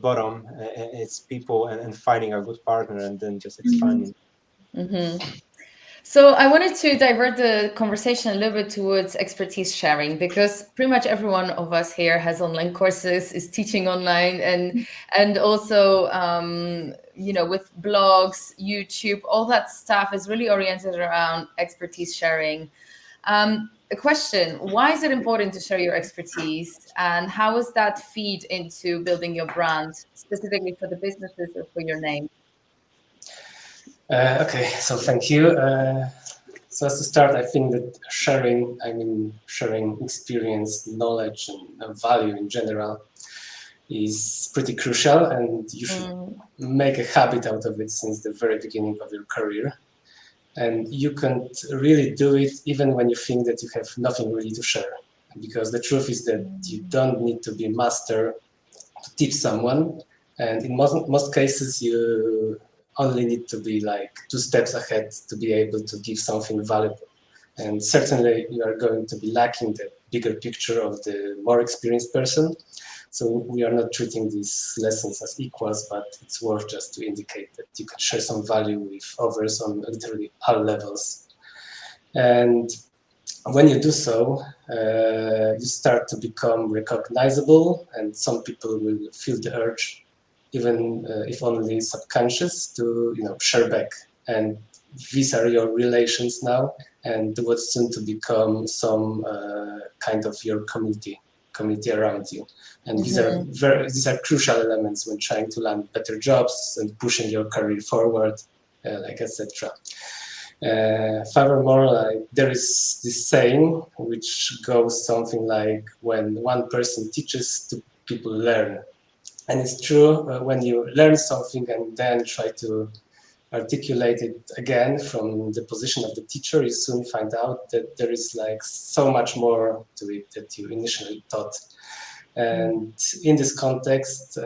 bottom, it's people and finding a good partner and then just expanding. So I wanted to divert the conversation a little bit towards expertise sharing, because pretty much every one of us here has online courses, is teaching online, and also you know, with blogs, YouTube, all that stuff is really oriented around expertise sharing. A question: why is it important to share your expertise, and how does that feed into building your brand, specifically for the businesses or for your name? Okay, so thank you. So as to start, I think that sharing experience, knowledge, and value in general is pretty crucial, and you should make a habit out of it since the very beginning of your career. And you can really do it even when you think that you have nothing really to share, because the truth is that you don't need to be a master to teach someone, and in most cases you only need to be like 2 steps ahead to be able to give something valuable. And certainly you are going to be lacking the bigger picture of the more experienced person. So we are not treating these lessons as equals, but it's worth just to indicate that you can share some value with others on literally all levels. And when you do so, you start to become recognizable, and some people will feel the urge, even if only subconscious, to share back. And these are your relations now, and what's soon to become some kind of your community around you. And these are crucial elements when trying to land better jobs and pushing your career forward, like etc. Furthermore, there is this saying which goes something like, when one person teaches, two people learn. And it's true, when you learn something and then try to articulate it again from the position of the teacher, you soon find out that there is like so much more to it that you initially thought. And in this context,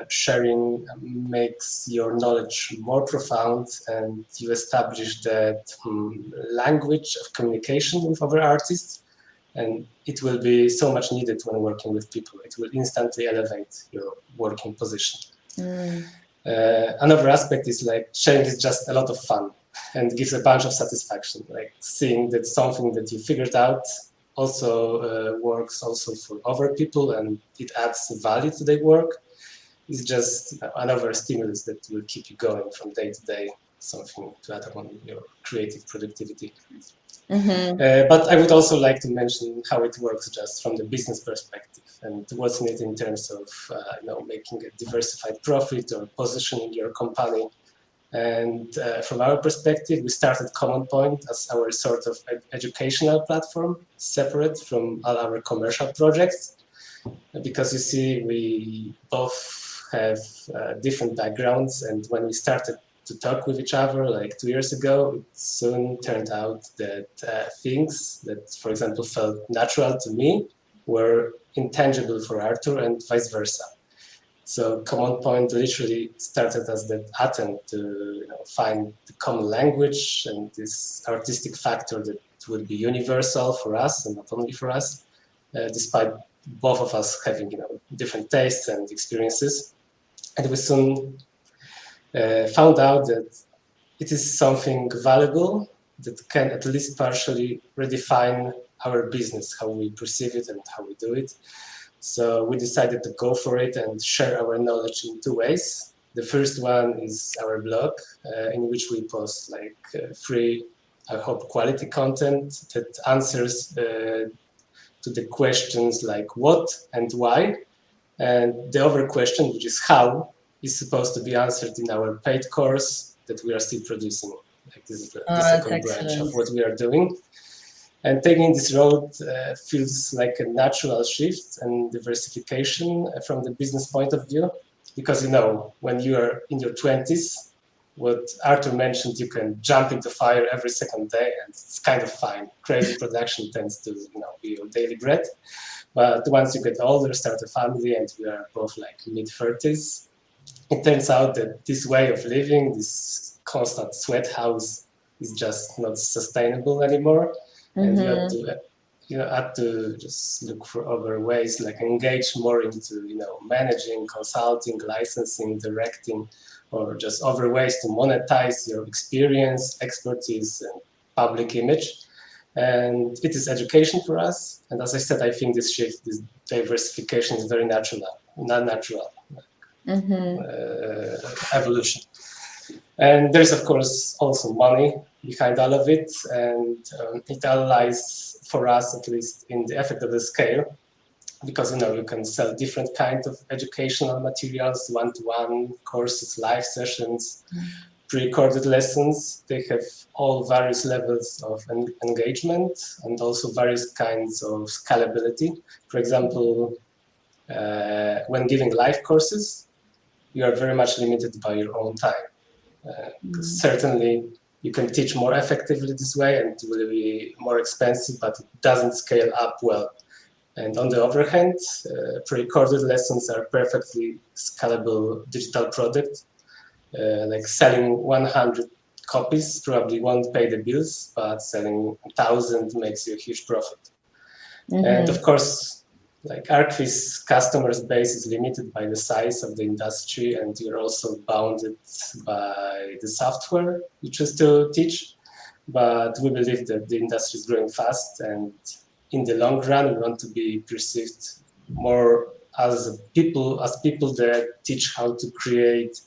sharing makes your knowledge more profound, and you establish that language of communication with other artists, and it will be so much needed when working with people. It will instantly elevate your working position. Another aspect is like sharing is just a lot of fun and gives a bunch of satisfaction, like seeing that something that you figured out also works also for other people and it adds value to their work is just another stimulus that will keep you going from day to day, something to add on your creative productivity. But I would also like to mention how it works just from the business perspective and what's in it in terms of making a diversified profit or positioning your company. And from our perspective, we started CommonPoint as our sort of educational platform, separate from all our commercial projects. Because you see, we both have different backgrounds, and when we started to talk with each other like 2 years ago, it soon turned out that things that, for example, felt natural to me were intangible for Artur and vice versa. So CommonPoint literally started as that attempt to find the common language and this artistic factor that would be universal for us and not only for us, despite both of us having different tastes and experiences. And we soon found out that it is something valuable that can at least partially redefine our business, how we perceive it and how we do it. So we decided to go for it and share our knowledge in two ways. The first one is our blog, in which we post like free, I hope, quality content that answers to the questions like what and why. And the other question, which is how, is supposed to be answered in our paid course that we are still producing. Like this is the second branch of what we are doing. And taking this road feels like a natural shift and diversification from the business point of view. Because, when you are in your 20s, what Artur mentioned, you can jump into fire every second day and it's kind of fine. Crazy production tends to be your daily bread. But once you get older, start a family, and we are both like mid-30s, it turns out that this way of living, this constant sweat house, is just not sustainable anymore. And you have to just look for other ways, like engage more into managing, consulting, licensing, directing, or just other ways to monetize your experience, expertise, and public image. And it is education for us. And as I said, I think this shift, this diversification is very natural, non-natural evolution. And there's, of course, also money behind all of it. And it all lies, for us at least, in the effect of the scale. Because, you can sell different kinds of educational materials, one-to-one courses, live sessions, pre-recorded lessons. They have all various levels of engagement and also various kinds of scalability. For example, when giving live courses, you are very much limited by your own time. Because certainly you can teach more effectively this way and it will be more expensive, but it doesn't scale up well. And on the other hand, pre-recorded lessons are perfectly scalable digital product. Like selling 100 copies probably won't pay the bills, but selling 1,000 makes you a huge profit. And of course, like Archi-viz customers base is limited by the size of the industry, and you're also bounded by the software you choose to teach. But we believe that the industry is growing fast, and in the long run, we want to be perceived more as people that teach how to create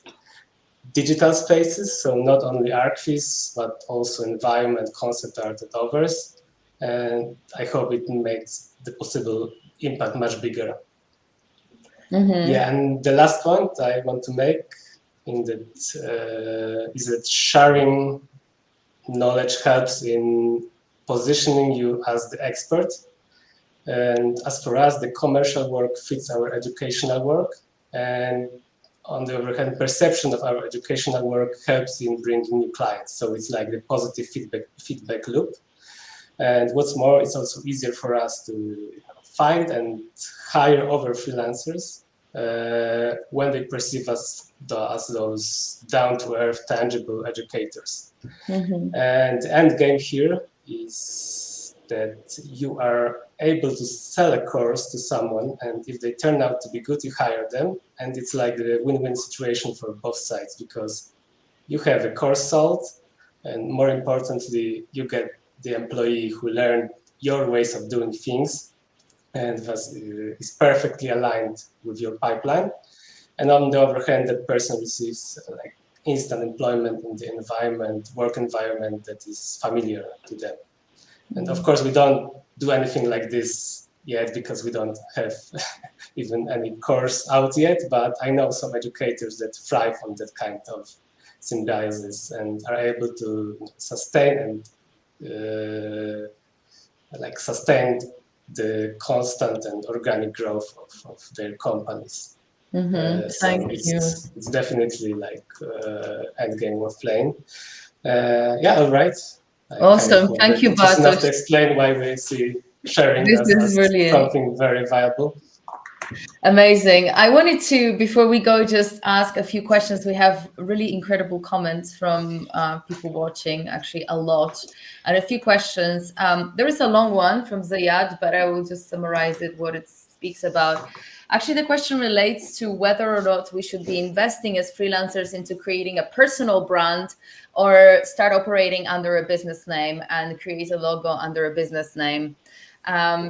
digital spaces, so not only Archi-viz, but also environment, concept art, and others. And I hope it makes the possible impact much bigger. Yeah, and the last point I want to make is that sharing knowledge helps in positioning you as the expert. And as for us, the commercial work fits our educational work. And on the other hand, perception of our educational work helps in bringing new clients. So it's like the positive feedback loop. And what's more, it's also easier for us to find and hire other freelancers when they perceive us as those down-to-earth, tangible educators. And the end game here is that you are able to sell a course to someone, and if they turn out to be good, you hire them, and it's like the win-win situation for both sides, because you have a course sold, and more importantly, you get the employee who learned your ways of doing things and is perfectly aligned with your pipeline. And on the other hand, that person receives like instant employment in the work environment that is familiar to them. And of course, we don't do anything like this yet because we don't have even any course out yet, but I know some educators that thrive on that kind of symbiosis and are able to sustain and sustain the constant and organic growth of their companies. Thank you. It's definitely like end game worth playing. Yeah, all right. Awesome. Thank you, Just enough Bartosz. to explain why we see sharing This is as brilliant. something very viable. Amazing. I wanted to, before we go, just ask a few questions. We have really incredible comments from people watching, actually a lot, and a few questions. There is a long one from Zayad, but I will just summarize it, what it speaks about. Actually, the question relates to whether or not we should be investing as freelancers into creating a personal brand or start operating under a business name and create a logo under a business name.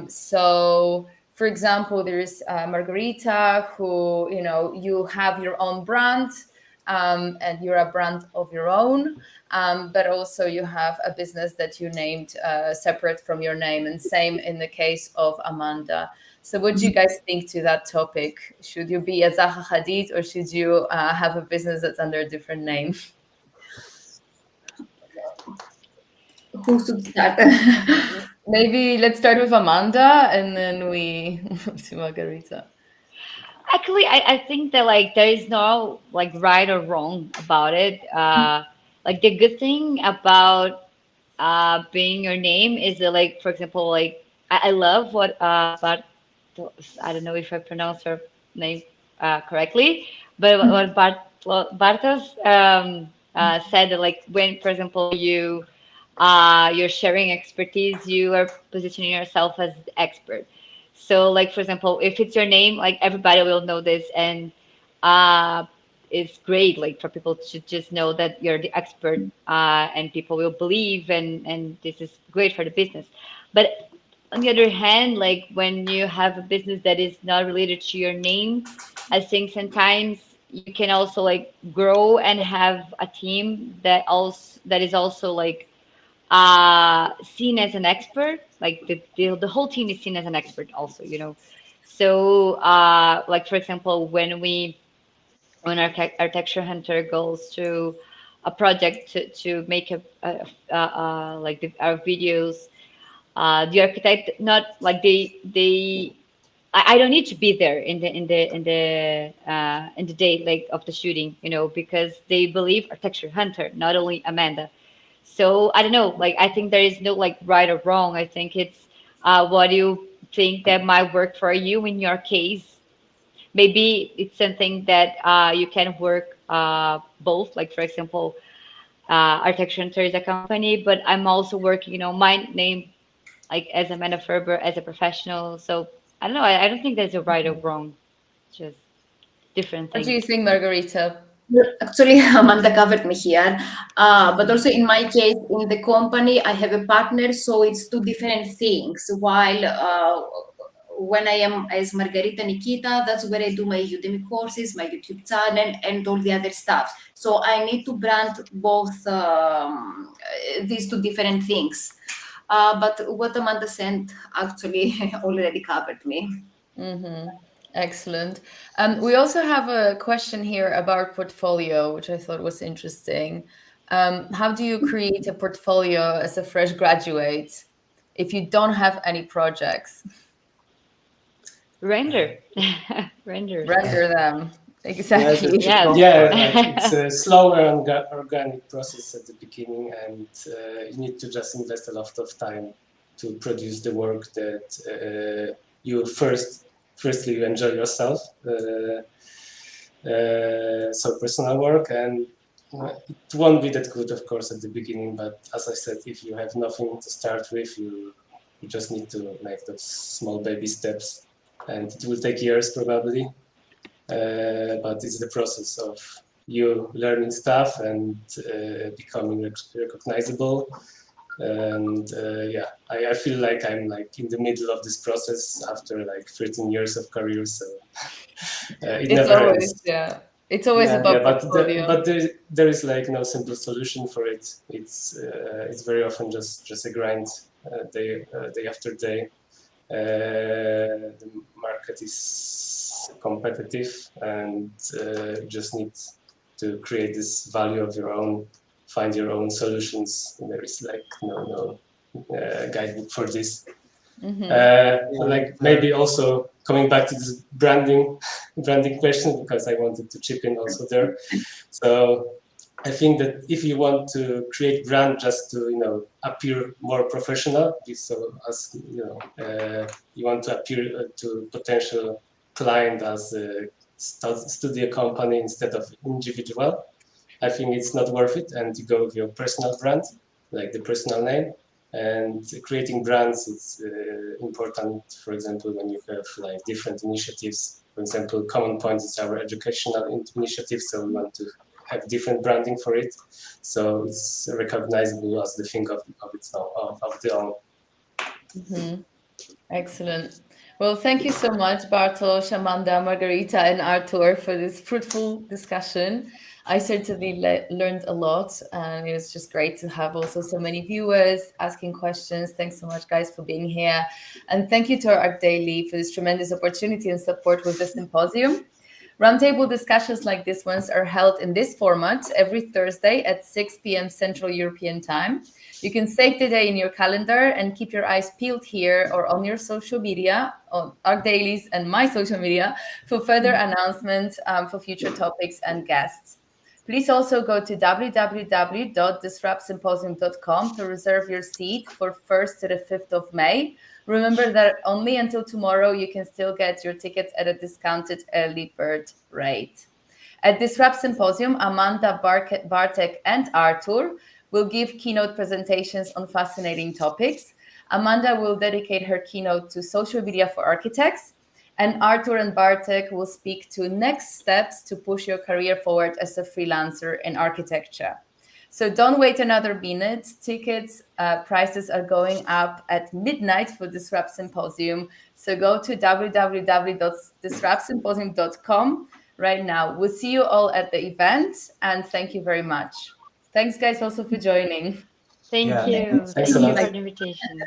So, for example, there's Margarita, who, you have your own brand and you're a brand of your own, but also you have a business that you named separate from your name, and same in the case of Amanda. So what do you guys think to that topic? Should you be a Zaha Hadid, or should you have a business that's under a different name? Who should start? Maybe let's start with Amanda, and then we move to Margarita. Actually, I think that there is no right or wrong about it. The good thing about being your name is that, for example, I love what I don't know if I pronounce her name correctly, but what Bartosz said that when, for example, you're sharing expertise, you are positioning yourself as the expert. So, for example, if it's your name, everybody will know this, and it's great, for people to just know that you're the expert, and people will believe, and this is great for the business. But on the other hand, when you have a business that is not related to your name, I think sometimes you can also grow and have a team that is also seen as an expert. The whole team is seen as an expert also, So for example, when our architecture hunter goes to a project to make our videos, the architect not I don't need to be there in the day of the shooting, because they believe architecture hunter, not only Amanda. So I don't know, I think there is no right or wrong. I think it's what you think that might work for you in your case. Maybe it's something that you can work both. For example, Architecture Hunter is a company, but I'm also working, my name as Amanda Ferber, as a professional. So I don't know. I don't think there's a right or wrong, just different things. What do you think, Margarita? Actually, Amanda covered me here, but also in my case, in the company, I have a partner, so it's two different things. While when I am as Margarita Nikita, that's where I do my Udemy courses, my YouTube channel, and all the other stuff. So I need to brand both these two different things. But what Amanda said actually already covered me. Excellent. We also have a question here about portfolio, which I thought was interesting. How do you create a portfolio as a fresh graduate if you don't have any projects? Render. Render them. Exactly. Yeah. It's a slower and organic process at the beginning, and you need to just invest a lot of time to produce the work that you firstly you enjoy yourself. So personal work, and it won't be that good, of course, at the beginning. But as I said, if you have nothing to start with, you just need to make those small baby steps, and it will take years probably. But it's the process of you learning stuff and becoming recognizable. And I feel like I'm like in the middle of this process after like 13 years of career. So it never ends. It's always about portfolio. But there is like no simple solution for it. It's very often just a grind day after day. The market is competitive, and you just need to create this value of your own, find your own solutions. There is like no guidebook for this. Like maybe also coming back to this branding question, because I wanted to chip in also there. So I think that if you want to create brand just to appear more professional, so as you want to appear to potential client as a studio company instead of individual, I think it's not worth it, and you go with your personal brand, like the personal name. And creating brands, it's important, for example, when you have like different initiatives. For example, CommonPoint is our educational initiative, so we want to have different branding for it, so it's recognizable as the thing of the own. Excellent. Well, thank you so much, Bartosz, Amanda, Margarita, and Artur for this fruitful discussion. I certainly learned a lot, and it was just great to have also so many viewers asking questions. Thanks so much, guys, for being here. And thank you to our Arc Daily for this tremendous opportunity and support with the symposium. Roundtable discussions like this ones are held in this format every Thursday at 6 p.m. Central European Time. You can save the day in your calendar and keep your eyes peeled here or on your social media, on Arc Dailies and my social media, for further announcements for future topics and guests. Please also go to www.disruptsymposium.com to reserve your seat for 1st to the 5th of May. Remember that only until tomorrow you can still get your tickets at a discounted early bird rate. At Disrupt Symposium, Amanda, Bartek, and Artur will give keynote presentations on fascinating topics. Amanda will dedicate her keynote to social media for architects, and Artur and Bartek will speak to next steps to push your career forward as a freelancer in architecture. So don't wait another minute. Tickets prices are going up at midnight for Disrupt Symposium. So go to www.disruptsymposium.com right now. We'll see you all at the event, and thank you very much. Thanks, guys, also for joining. Thank you. Thanks Thank a you lot. for the invitation.